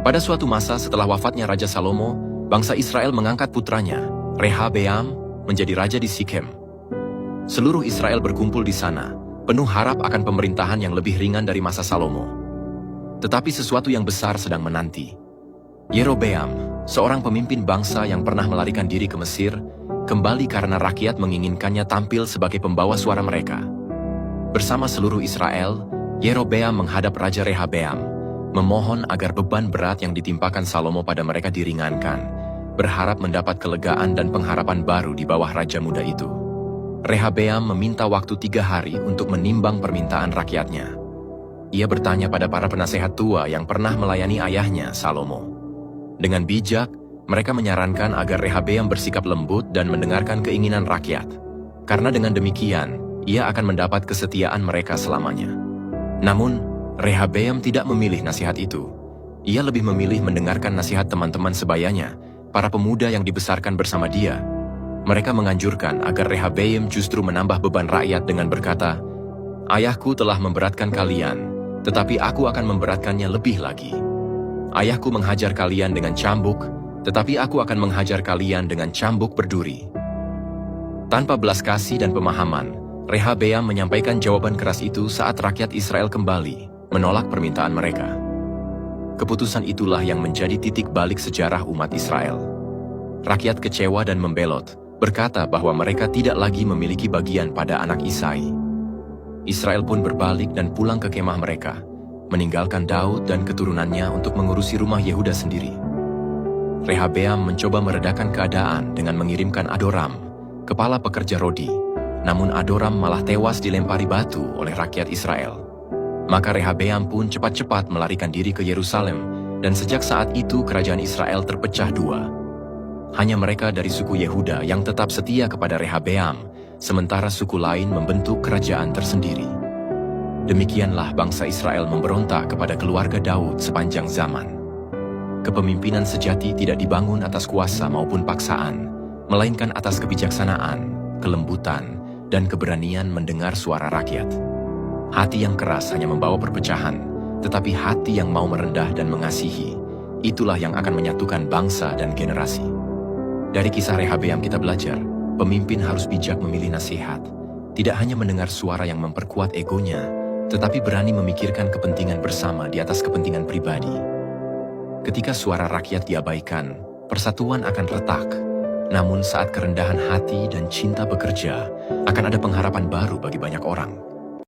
Pada suatu masa setelah wafatnya Raja Salomo, bangsa Israel mengangkat putranya, Rehabeam, menjadi raja di Sikhem. Seluruh Israel berkumpul di sana, penuh harap akan pemerintahan yang lebih ringan dari masa Salomo. Tetapi sesuatu yang besar sedang menanti. Yerobeam, seorang pemimpin bangsa yang pernah melarikan diri ke Mesir, kembali karena rakyat menginginkannya tampil sebagai pembawa suara mereka. Bersama seluruh Israel, Yerobeam menghadap Raja Rehabeam, memohon agar beban berat yang ditimpakan Salomo pada mereka diringankan, berharap mendapat kelegaan dan pengharapan baru di bawah raja muda itu. Rehabeam meminta waktu 3 hari untuk menimbang permintaan rakyatnya. Ia bertanya pada para penasehat tua yang pernah melayani ayahnya, Salomo. Dengan bijak, mereka menyarankan agar Rehabeam bersikap lembut dan mendengarkan keinginan rakyat. Karena dengan demikian, ia akan mendapat kesetiaan mereka selamanya. Namun, Rehabeam tidak memilih nasihat itu. Ia lebih memilih mendengarkan nasihat teman-teman sebayanya, para pemuda yang dibesarkan bersama dia. Mereka menganjurkan agar Rehabeam justru menambah beban rakyat dengan berkata, "Ayahku telah memberatkan kalian, tetapi aku akan memberatkannya lebih lagi. Ayahku menghajar kalian dengan cambuk, tetapi aku akan menghajar kalian dengan cambuk berduri." Tanpa belas kasih dan pemahaman, Rehabeam menyampaikan jawaban keras itu saat rakyat Israel kembali menolak permintaan mereka. Keputusan itulah yang menjadi titik balik sejarah umat Israel. Rakyat kecewa dan membelot, berkata bahwa mereka tidak lagi memiliki bagian pada anak Isai. Israel pun berbalik dan pulang ke kemah mereka, meninggalkan Daud dan keturunannya untuk mengurusi rumah Yehuda sendiri. Rehabeam mencoba meredakan keadaan dengan mengirimkan Adoram, kepala pekerja rodi, namun Adoram malah tewas dilempari batu oleh rakyat Israel. Maka Rehabeam pun cepat-cepat melarikan diri ke Yerusalem, dan sejak saat itu kerajaan Israel terpecah dua. Hanya mereka dari suku Yehuda yang tetap setia kepada Rehabeam, sementara suku lain membentuk kerajaan tersendiri. Demikianlah bangsa Israel memberontak kepada keluarga Daud sepanjang zaman. Kepemimpinan sejati tidak dibangun atas kuasa maupun paksaan, melainkan atas kebijaksanaan, kelembutan, dan keberanian mendengar suara rakyat. Hati yang keras hanya membawa perpecahan, tetapi hati yang mau merendah dan mengasihi, itulah yang akan menyatukan bangsa dan generasi. Dari kisah Rehabeam kita belajar, pemimpin harus bijak memilih nasihat, tidak hanya mendengar suara yang memperkuat egonya, tetapi berani memikirkan kepentingan bersama di atas kepentingan pribadi. Ketika suara rakyat diabaikan, persatuan akan retak. Namun saat kerendahan hati dan cinta bekerja, akan ada pengharapan baru bagi banyak orang.